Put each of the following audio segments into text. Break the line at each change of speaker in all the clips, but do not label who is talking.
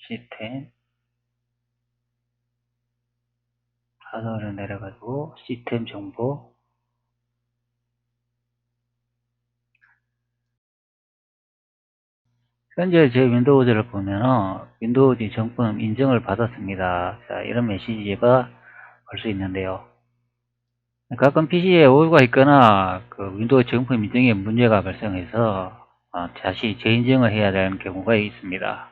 시스템 하단으로 내려가지고 시스템 정보, 현재 제 윈도우즈를 보면은 윈도우즈 정품 인증을 받았습니다. 자, 이런 메시지가 올 수 있는데요. 가끔 PC에 오류가 있거나 그 윈도우 정품 인증에 문제가 발생해서 다시 재인증을 해야 되는 경우가 있습니다.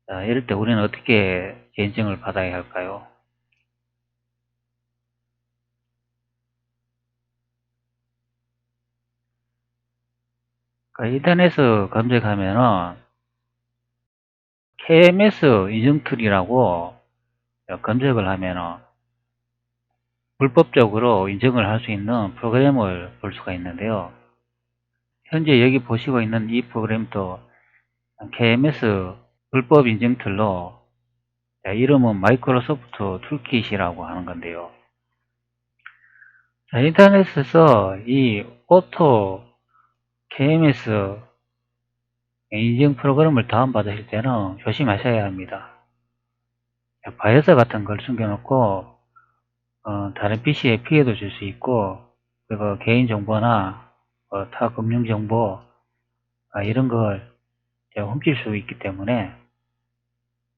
자, 이럴 때 우리는 어떻게 재인증을 받아야 할까요? 인터넷을 검색하면은 KMS 인증 툴이라고 검색을 하면은 불법적으로 인증을 할 수 있는 프로그램을 볼 수가 있는데요. 현재 여기 보시고 있는 이 프로그램도 KMS 불법 인증 툴로 이름은 마이크로소프트 툴킷이라고 하는 건데요. 자, 인터넷에서 이 오토 KMS 인증 프로그램을 다운받으실 때는 조심하셔야 합니다. 바이러스 같은 걸 숨겨놓고 다른 PC에 피해도 줄 수 있고, 그리고 개인정보나 타 금융정보 이런 걸 훔칠 수 있기 때문에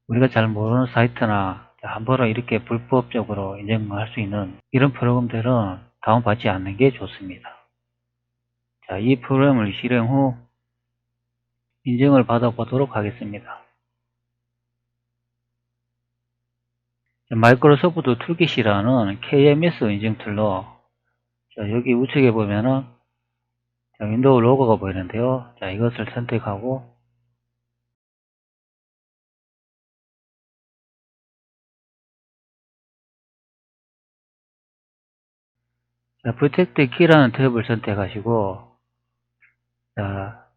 우리가 잘 모르는 사이트나 함부로 이렇게 불법적으로 인증할 수 있는 이런 프로그램들은 다운받지 않는 게 좋습니다. 자, 이 프로그램을 실행 후 인증을 받아보도록 하겠습니다. 마이크로소프트 툴킷이라는 KMS 인증 툴로 여기 우측에 보면은 윈도우 로고가 보이는데요. 자, 이것을 선택하고 프로텍트 키라는 탭을 선택하시고, 자,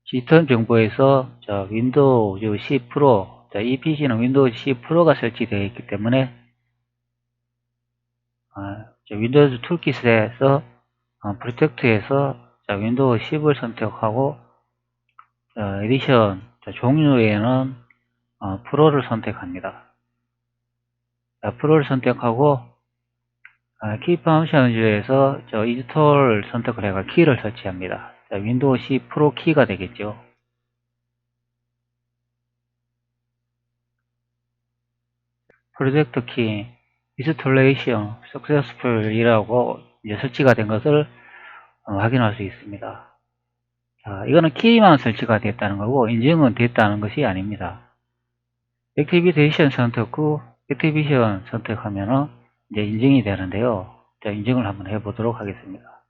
시스템 정보에서 윈도우 10 프로, 이 PC는 윈도우 10 프로가 설치되어 있기 때문에 윈도우즈 툴킷에서 프로텍트에서 윈도우 10을 선택하고 에디션 종류에는 프로를 선택합니다. 프로를 선택하고 키 펑션즈에서 인스톨 선택을 해가 키를 설치합니다. 윈도우 10 프로 키가 되겠죠. 프로젝트 키 인스톨레이션 석세스풀이라고 설치가 된 것을 확인할 수 있습니다. 자, 이거는 키만 설치가 됐다는 거고 인증은 됐다는 것이 아닙니다. 액티비테이션 선택 후 액티비션 선택하면은 이제 인증이 되는데요. 자, 인증을 한번 해보도록 하겠습니다.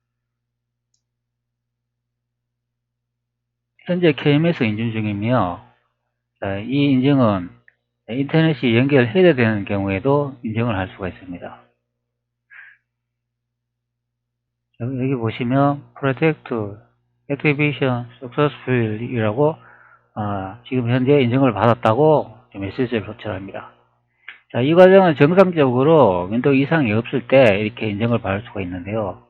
현재 KMS 인증 중이며, 자, 이 인증은 인터넷이 연결해야 되는 경우에도 인증을 할 수가 있습니다. 여기 보시면 프로젝트 액티베이션 석세스풀이라고 지금 현재 인증을 받았다고 메시지를 호출합니다. 자, 이 과정은 정상적으로 윈도우 이상이 없을 때 이렇게 인증을 받을 수가 있는데요.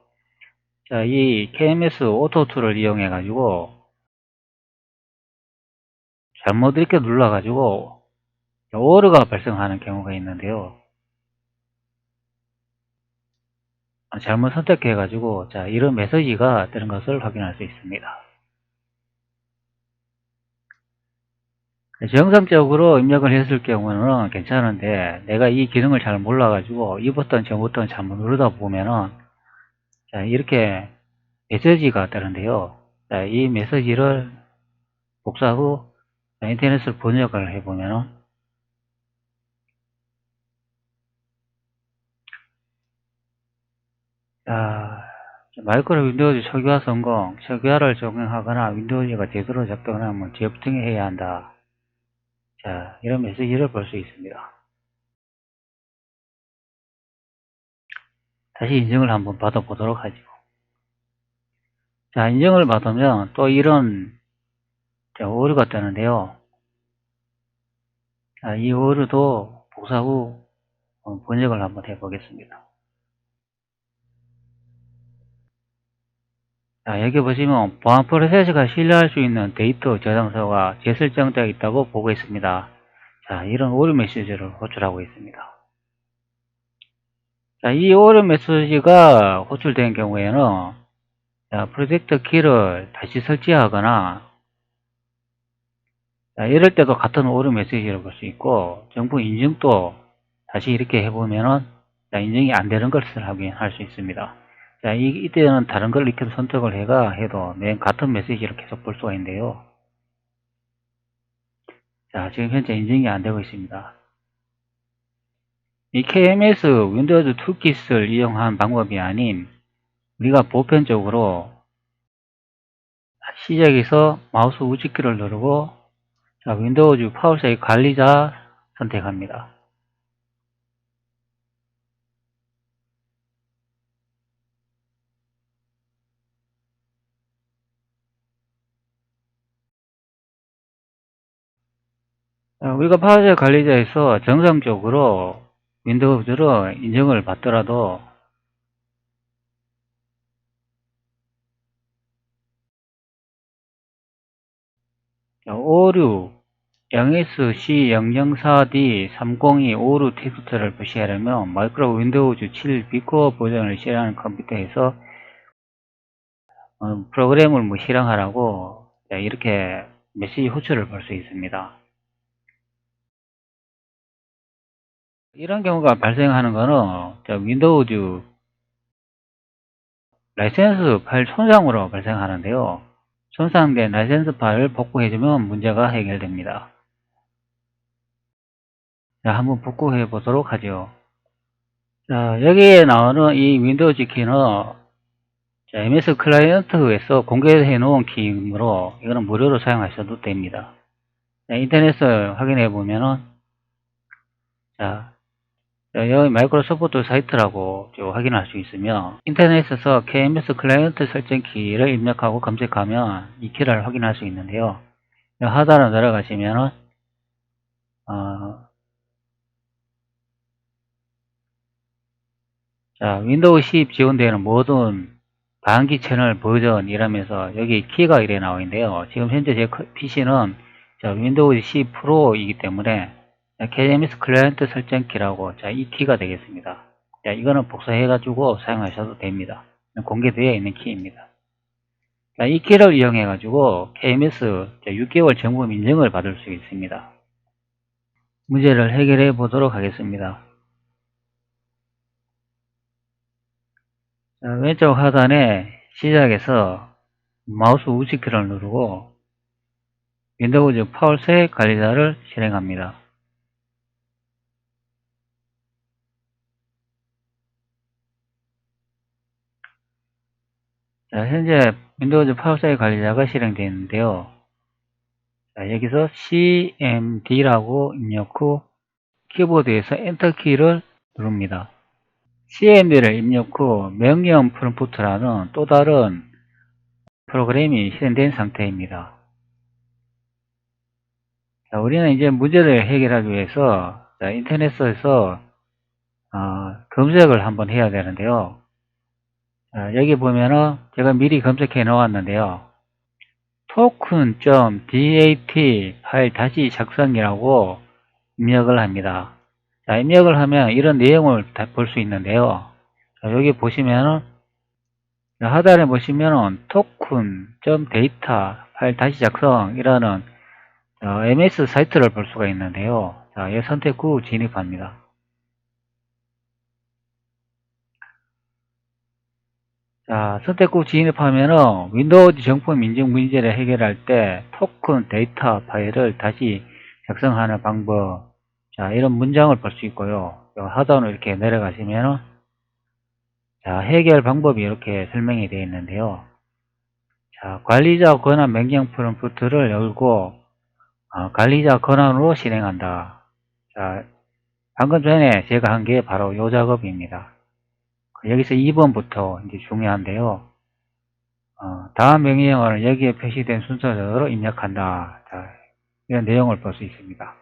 자, 이 KMS 오토 툴을 이용해 가지고 잘못 이렇게 눌러 가지고 오류가 발생하는 경우가 있는데요. 잘못 선택해 가지고 이런 메시지가 뜨는 것을 확인할 수 있습니다. 정상적으로 입력을 했을 경우는 괜찮은데 내가 이 기능을 잘 몰라 가지고 이 버튼 저 버튼 잘못 누르다 보면은 이렇게 메시지가 뜨는데요. 이 메시지를 복사 후 인터넷을 번역을 해보면은 마이크로 윈도우즈 초기화 성공, 초기화를 적용하거나 윈도우즈가 제대로 작동하면 재부팅해야 한다. 자, 이런 메시지를 볼 수 있습니다. 다시 인증을 한번 받아보도록 하죠. 자, 인증을 받으면 또 이런 오류가 뜨는데요. 자, 이 오류도 복사 후 번역을 한번 해보겠습니다. 자, 여기 보시면 보안 프로세스가 신뢰할 수 있는 데이터 저장소가 재설정되어 있다고 보고 있습니다. 자, 이런 오류 메시지를 호출하고 있습니다. 자, 이 오류 메시지가 호출된 경우에는 자, 프로젝트 키를 다시 설치하거나 자, 이럴 때도 같은 오류 메시지를 볼 수 있고 정부 인증도 다시 이렇게 해보면은 자, 인증이 안 되는 것을 확인할 수 있습니다. 자, 이때는 다른 걸 이렇게 선택을 해도 맨 같은 메시지를 계속 볼 수가 있는데요. 자, 지금 현재 인증이 안 되고 있습니다. 이 KMS 윈도우즈 툴킷을 이용한 방법이 아닌 우리가 보편적으로 시작에서 마우스 우측키를 누르고 자, 윈도우즈 파워세이 관리자 선택합니다. 우리가 파워세이 관리자에서 정상적으로 윈도우즈를 인증을 받더라도 오류 0SC004D30256 텍스트를 표시하려면 마이크로 윈도우즈 7 비코어 버전을 실행하는 컴퓨터에서 프로그램을 실행하라고 이렇게 메시지 호출을 볼 수 있습니다. 이런 경우가 발생하는 것은 윈도우즈 라이센스 파일 손상으로 발생하는데요. 손상된 라이센스 파일을 복구해주면 문제가 해결됩니다. 자, 한번 복구해 보도록 하죠. 자, 여기에 나오는 이 윈도우즈 키는 MS 클라이언트에서 공개해 놓은 키이므로 이거는 무료로 사용하셔도 됩니다. 자, 인터넷을 확인해 보면은 자, 여기 마이크로소프트 사이트라고 확인할 수 있으며 인터넷에서 KMS 클라이언트 설정 키를 입력하고 검색하면 이 키를 확인할 수 있는데요. 하단으로 내려가시면은 자, 윈도우 10 지원되는 모든 반기 채널 버전이라면서 여기 키가 이래 나와 있는데요. 지금 현재 제 PC는 윈도우 10 프로이기 때문에 KMS 클라이언트 설정키라고 이 키가 되겠습니다. 자, 이거는 복사해 가지고 사용하셔도 됩니다. 공개되어 있는 키입니다. 자, 이 키를 이용해 가지고 KMS 6개월 정보 인증을 받을 수 있습니다. 문제를 해결해 보도록 하겠습니다. 자, 왼쪽 하단에 시작해서 마우스 우측키를 누르고 윈도우즈 파워세 관리자를 실행합니다. 자, 현재 윈도우즈 파워세이 관리자가 실행되어 있는데요. 자, 여기서 CMD라고 입력 후 키보드에서 엔터키를 누릅니다. CMD를 입력 후 명령 프롬프트라는 또 다른 프로그램이 실행된 상태입니다. 자, 우리는 이제 문제를 해결하기 위해서 인터넷에서 검색을 한번 해야 되는데요. 자, 여기 보면은 제가 미리 검색해 놓았는데요. token.dat 파일 다시 작성이라고 입력을 합니다. 자, 입력을 하면 이런 내용을 볼 수 있는데요. 자, 여기 보시면은 하단에 보시면은 token.data 파일 다시 작성이라는 MS 사이트를 볼 수가 있는데요. 자, 이 선택 후 진입합니다. 자, 선택 후 진입하면은 윈도우즈 정품 인증 문제를 해결할 때 토큰 데이터 파일을 다시 작성하는 방법. 자, 이런 문장을 볼 수 있고요. 하단으로 이렇게 내려가시면은 자, 해결 방법이 이렇게 설명이 되어 있는데요. 자, 관리자 권한 명령 프롬프트를 열고 관리자 권한으로 실행한다. 자, 방금 전에 제가 한 게 바로 이 작업입니다. 여기서 2번부터 이제 중요한데요. 다음 명령어를 여기에 표시된 순서대로 입력한다. 자, 이런 내용을 볼 수 있습니다.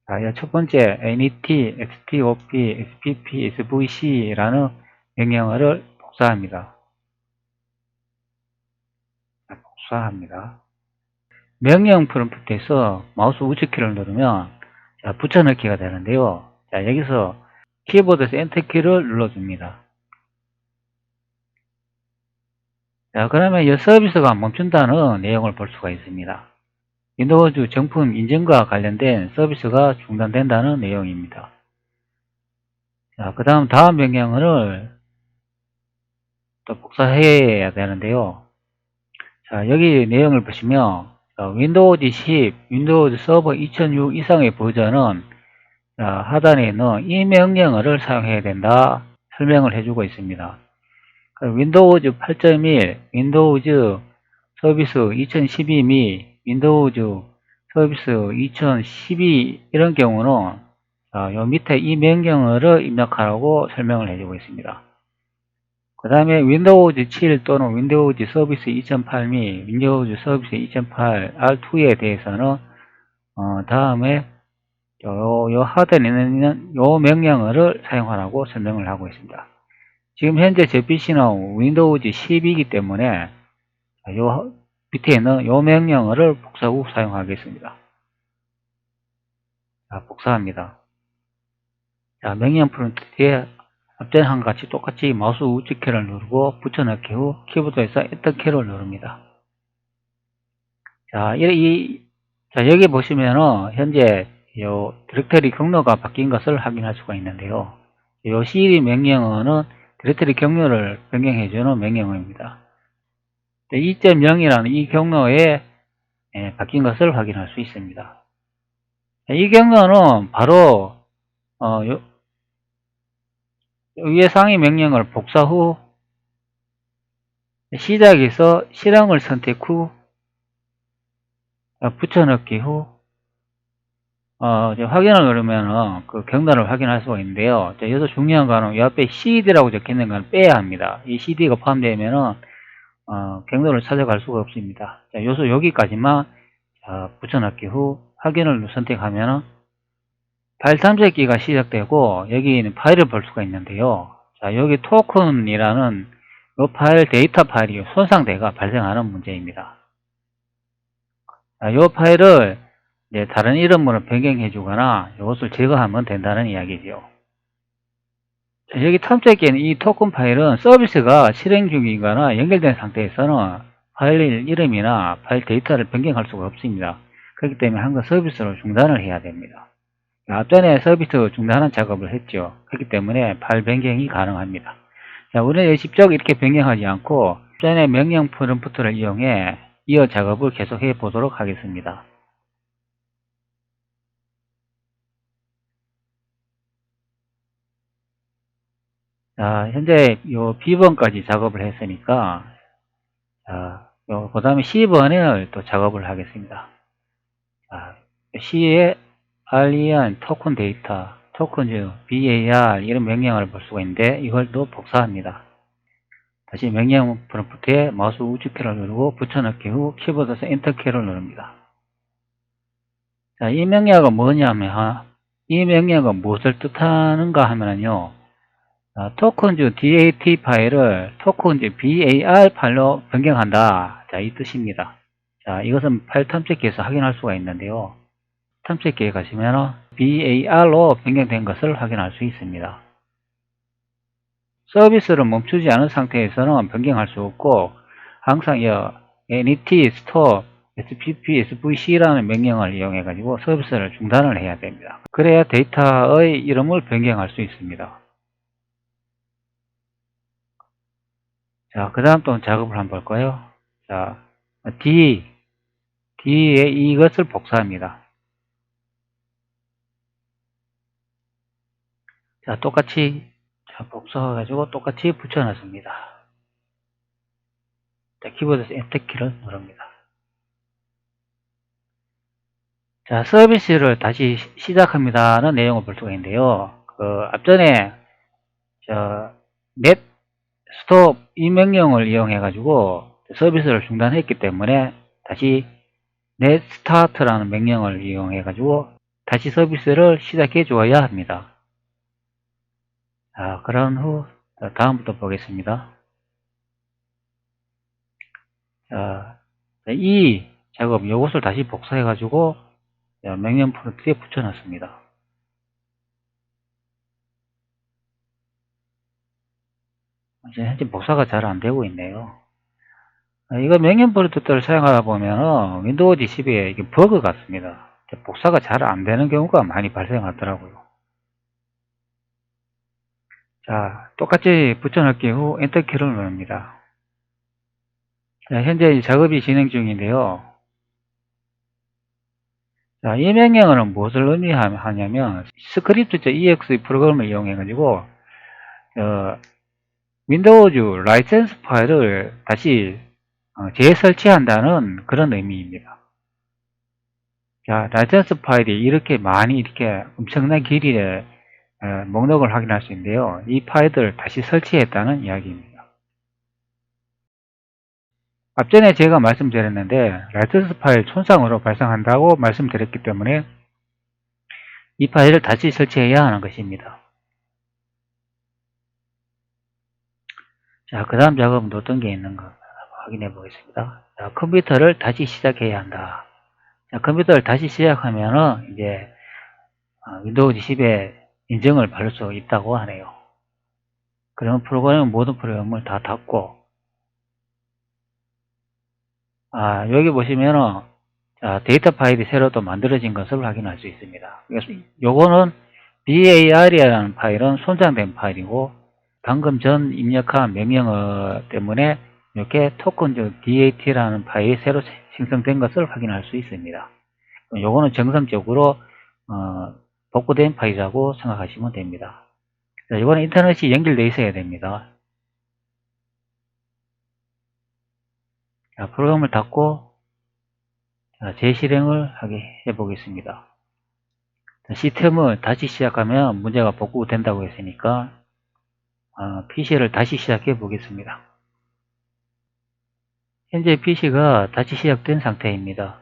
자, 첫 번째 NET, XTOP, XPP, SVC라는 명령어를 복사합니다. 복사합니다. 명령 프롬프트에서 마우스 우측키를 누르면 자, 붙여넣기가 되는데요. 자, 여기서 키보드에서 엔터키를 눌러줍니다. 자, 그러면 이 서비스가 멈춘다는 내용을 볼 수가 있습니다. 윈도우즈 정품 인증과 관련된 서비스가 중단된다는 내용입니다. 자, 그 다음 명령을 또 복사해야 되는데요. 자, 여기 내용을 보시면 윈도우즈 10, 윈도우즈 서버 2006 이상의 버전은 하단에 있는 이 명령어를 사용해야 된다 설명을 해주고 있습니다. 윈도우즈 8.1, 윈도우즈 서비스 2012 및 윈도우즈 서비스 2012 이런 경우는 요 밑에 이 명령어를 입력하라고 설명을 해주고 있습니다. 그 다음에 윈도우즈 7 또는 윈도우즈 서비스 2008 및 윈도우즈 서비스 2008 R2에 대해서는 다음에 요 하단에 있는 요 명령어를 사용하라고 설명을 하고 있습니다. 지금 현재 제 PC는 윈도우즈 10이기 때문에 요 밑에 있는 요 명령어를 복사 후 사용하겠습니다. 자, 복사합니다. 자, 명령 프롬프트에 앞전 한 같이 똑같이 마우스 우측키를 누르고 붙여넣기 후 키보드에서 엔터키를 누릅니다. 자, 여기 보시면은 현재 요 디렉터리 경로가 바뀐 것을 확인할 수가 있는데요. 요 cd 명령어는 디렉터리 경로를 변경해주는 명령어입니다. 2.0이라는 이 경로에 바뀐 것을 확인할 수 있습니다. 이 경로는 바로 위의 상위 명령을 복사 후 시작에서 실행을 선택 후 붙여넣기 후 확인을 누르면 그 경로를 확인할 수가 있는데요. 여기서 중요한 거는 이 앞에 CD라고 적혀 있는 건 빼야 합니다. 이 CD가 포함되면은 경로를 찾아갈 수가 없습니다. 자, 여기까지만 붙여넣기 후 확인을 선택하면은 파일 탐색기가 시작되고 여기는 파일을 볼 수가 있는데요. 자, 여기 토큰이라는 이 파일 데이터 파일이 손상대가 발생하는 문제입니다. 자, 이 파일을 다른 이름으로 변경해 주거나 이것을 제거하면 된다는 이야기죠. 자, 여기 탐색기에는 이 토큰 파일은 서비스가 실행 중이거나 연결된 상태에서는 파일 이름이나 파일 데이터를 변경할 수가 없습니다. 그렇기 때문에 항상 서비스를 중단을 해야 됩니다. 앞전에 서비스 중단하는 작업을 했죠. 그렇기 때문에 파일 변경이 가능합니다. 자, 우리는 직접 이렇게 변경하지 않고 앞전에 명령 프롬프트를 이용해 이어 작업을 계속해 보도록 하겠습니다. 자, 현재 요 B번까지 작업을 했으니까 그 다음에 C번을 또 작업을 하겠습니다. 자, C에 REN 토큰 데이터, 토큰즈, BAR 이런 명령을 볼 수가 있는데 이걸 또 복사합니다. 다시 명령 프롬프트에 마우스 우측키를 누르고 붙여넣기 후 키보드에서 엔터키를 누릅니다. 자, 이 명령은 뭐냐면 이 명령은 무엇을 뜻하는가 하면요. 토큰즈 DAT 파일을 토큰즈 BAR 파일로 변경한다. 자, 이 뜻입니다. 자, 이것은 파일 탐색기에서 확인할 수가 있는데요. 탐색기에 가시면 BAR로 변경된 것을 확인할 수 있습니다. 서비스를 멈추지 않은 상태에서는 변경할 수 없고 항상 NET, STOP, SPP, SVC라는 명령을 이용해 가지고 서비스를 중단을 해야 됩니다. 그래야 데이터의 이름을 변경할 수 있습니다. 자, 그 다음 또 작업을 한번 볼까요? 자, D에 이것을 복사합니다. 자, 똑같이 복사해가지고 똑같이 붙여놨습니다. 자, 키보드에서 엔터키를 누릅니다. 자, 서비스를 다시 시작합니다는 내용을 볼 수가 있는데요. 앞전에 net stop 이 명령을 이용해 가지고 서비스를 중단했기 때문에 다시 net start라는 명령을 이용해 가지고 다시 서비스를 시작해 주어야 합니다. 자, 그런 후 다음부터 보겠습니다. 자, 이 작업, 요것을 다시 복사해가지고 명령 프론트에 붙여놨습니다. 현재 복사가 잘 안되고 있네요. 이거 명령 프론트를 사용하다 보면 윈도우 10에 이게 버그 같습니다. 복사가 잘 안되는 경우가 많이 발생하더라고요. 자, 똑같이 붙여넣기 후 엔터키를 누릅니다. 자, 현재 작업이 진행 중인데요. 자, 이 명령어는 무엇을 의미하냐면 script.exe 프로그램을 이용해 가지고 윈도우즈 라이센스 파일을 다시 재설치한다는 그런 의미입니다. 자, 라이센스 파일이 이렇게 많이 이렇게 엄청난 길이의 목록을 확인할 수 있는데요. 이 파일들을 다시 설치했다는 이야기입니다. 앞전에 제가 말씀드렸는데 라이센스 파일 손상으로 발생한다고 말씀드렸기 때문에 이 파일을 다시 설치해야 하는 것입니다. 자, 그 다음 작업은 어떤 게 있는가 확인해 보겠습니다. 자, 컴퓨터를 다시 시작해야 한다. 자, 컴퓨터를 다시 시작하면은 이제 윈도우 10에 인증을 받을 수 있다고 하네요. 그러면 프로그램은 모든 프로그램을 다 닫고 여기 보시면은 데이터 파일이 새로 또 만들어진 것을 확인할 수 있습니다. 그래서 요거는 bar이라는 파일은 손상된 파일이고 방금 전 입력한 명령어 때문에 이렇게 토큰 dat라는 파일이 새로 생성된 것을 확인할 수 있습니다. 요거는 정상적으로 복구된 파일이라고 생각하시면 됩니다. 자, 이거는 인터넷이 연결되어 있어야 됩니다. 자, 프로그램을 닫고 재실행을 하게 해보겠습니다. 시스템을 다시 시작하면 문제가 복구된다고 했으니까 PC를 다시 시작해 보겠습니다. 현재 PC가 다시 시작된 상태입니다.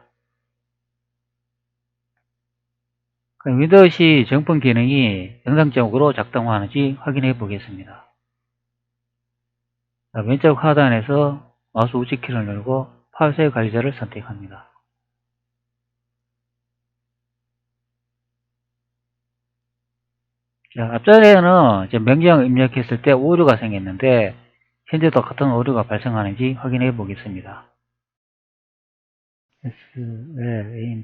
윈도우 C 정품 기능이 정상적으로 작동하는지 확인해 보겠습니다. 왼쪽 하단에서 마우스 우측키를 누르고 파일 세브 관리자를 선택합니다. 자, 앞전에는 이제 명령 입력했을 때 오류가 생겼는데 현재도 같은 오류가 발생하는지 확인해 보겠습니다. SLANGRATO.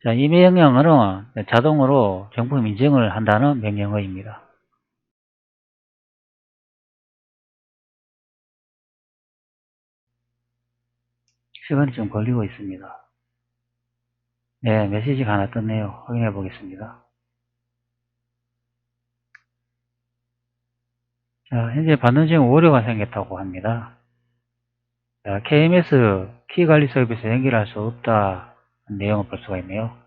자, 이 명령어는 자동으로 정품 인증을 한다는 명령어입니다. 시간이 좀 걸리고 있습니다. 네, 메시지가 하나 떴네요. 확인해 보겠습니다. 자, 현재 받는 중 오류가 생겼다고 합니다. 자, KMS 키관리 서비스 연결할 수 없다 내용을 볼 수가 있네요.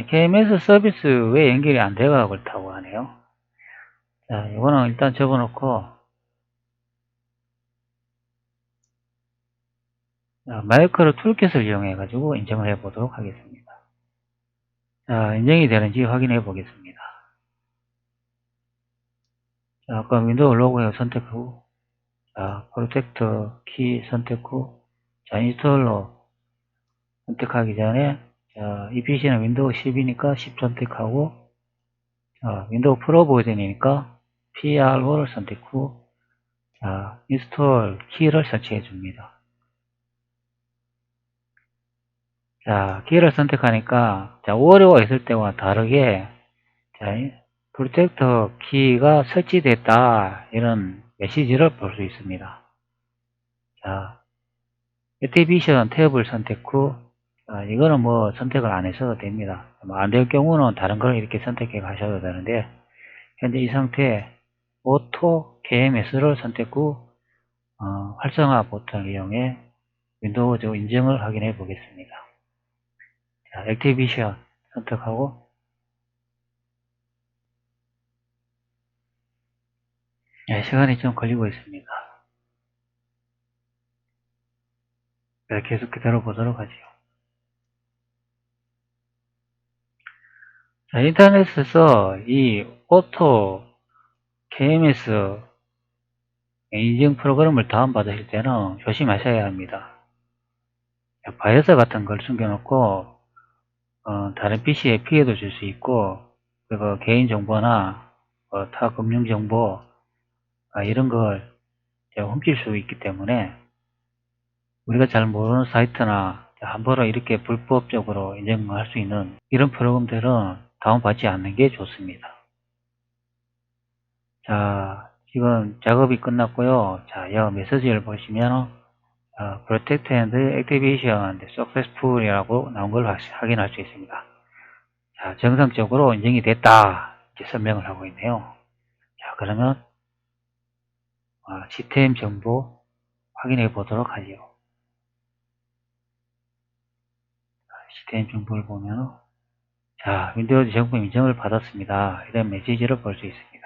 KMS 서비스 왜 연결이 안 돼가 그렇다고 하네요. 자, 이거는 일단 접어놓고 마이크로 툴킷을 이용해 가지고 인증을 해 보도록 하겠습니다. 자, 인증이 되는지 확인해 보겠습니다. 자, 아까 윈도우 로고에 선택 후 프로텍터 키 선택 후 인스톨러 선택하기 전에 이 PC는 윈도우 10이니까 10 선택하고 윈도우 프로 버전이니까 PRO를 선택 후 인스톨 키를 설치해 줍니다. 자, 키를 선택하니까 오류가 있을 때와 다르게 프로텍터 키가 설치됐다 이런 메시지를 볼 수 있습니다. 자, 액티비션 탭을 선택 후 이거는 뭐 선택을 안 하셔도 됩니다. 안 될 경우는 다른 걸 이렇게 선택해 가셔도 되는데 현재 이 상태에 오토 KMS를 선택 후 활성화 버튼을 이용해 윈도우 인증을 확인해 보겠습니다. 자, 액티비션 선택하고 시간이 좀 걸리고 있습니다. 계속 기다려 보도록 하죠. 자, 인터넷에서 이 오토 KMS 인증 프로그램을 다운받으실 때는 조심하셔야 합니다. 바이러스 같은 걸 숨겨놓고 다른 PC에 피해도 줄 수 있고, 그리고 개인정보나 타 금융정보 이런 걸 훔칠 수 있기 때문에 우리가 잘 모르는 사이트나 함부로 이렇게 불법적으로 인증할 수 있는 이런 프로그램들은 다운받지 않는 게 좋습니다. 자, 지금 작업이 끝났고요. 자, 이 메시지를 보시면 Protect and Activation Successful 이라고 나온 걸 확인할 수 있습니다. 자, 정상적으로 인증이 됐다 이렇게 설명을 하고 있네요. 자, 그러면 시스템 정보 확인해 보도록 하죠. 시스템 정보를 보면 자, 윈도우즈 정품 인증을 받았습니다. 이런 메시지를 볼 수 있습니다.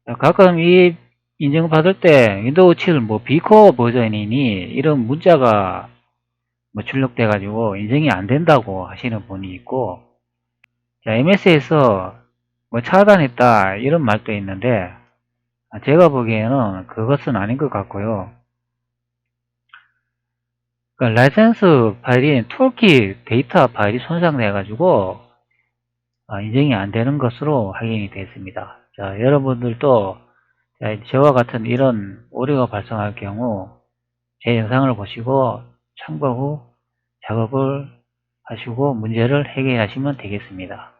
자, 가끔 이 인증 받을 때 윈도우 7 비코어 버전이니 이런 문자가 출력돼 가지고 인증이 안 된다고 하시는 분이 있고, 자, MS에서 차단했다 이런 말도 있는데 제가 보기에는 그것은 아닌 것 같고요. 그러니까 라이센스 파일인 툴킷 데이터 파일이 손상돼 가지고 인증이 안 되는 것으로 확인이 됐습니다. 자, 여러분들도 저와 같은 이런 오류가 발생할 경우 제 영상을 보시고 참고 후 작업을 하시고 문제를 해결하시면 되겠습니다.